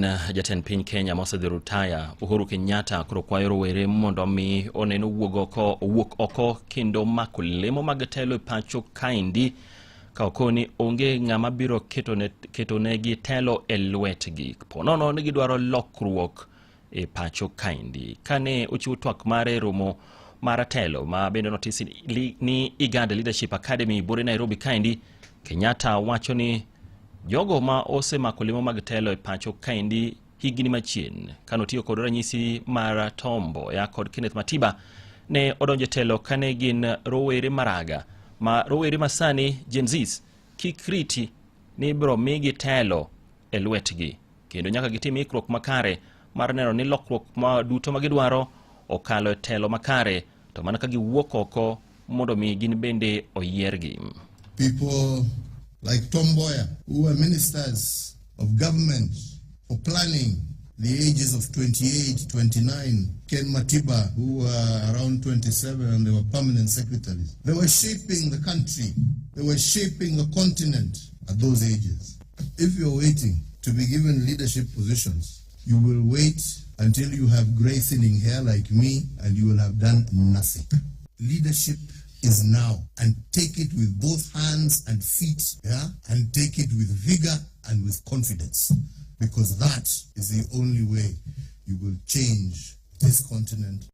Jatend piny Kenya mosedhi rutaya Uhuru Kenyatta koro kwayo rowere mondo mi oneno owuok oko kendo mako lemo mag telo e pacho kaindi ka okoni onge ng'ama biro ketonegi telo e lwetgi. Ponono ni gidwaro lokruok e pacho kaindi. Kane ochiwo twak mare romo mar telo ma bende notisi ni Iganda Leadership Academy bore Nairobi kaindi, Kenyatta wacho ni jogo ma osemako lemo mag telo e pacho kaindi higni machien kanotiyo kod ranyisi mar Tombo ya kod Kenneth Matiba ne odonje telo kane gin rowere maraga ma rowere masani Gen Zs kikriti ni bro migi telo e lwetgi kendo nyaka gitim ikruok makare mar neno ni lokruok ma duto magidwaro okalo e telo makare to mana ka giwuok oko mondo mi gin bende oyiergi. People like Tomboya, who were ministers of government for planning the ages of 28, 29, Ken Matiba, who were around 27 and they were permanent secretaries. They were shaping the country. They were shaping the continent at those ages. If you're waiting to be given leadership positions, you will wait until you have gray thinning hair like me and you will have done nothing. Leadership is now, and take it with both hands and feet, and take it with vigor and with confidence, because that is the only way you will change this continent.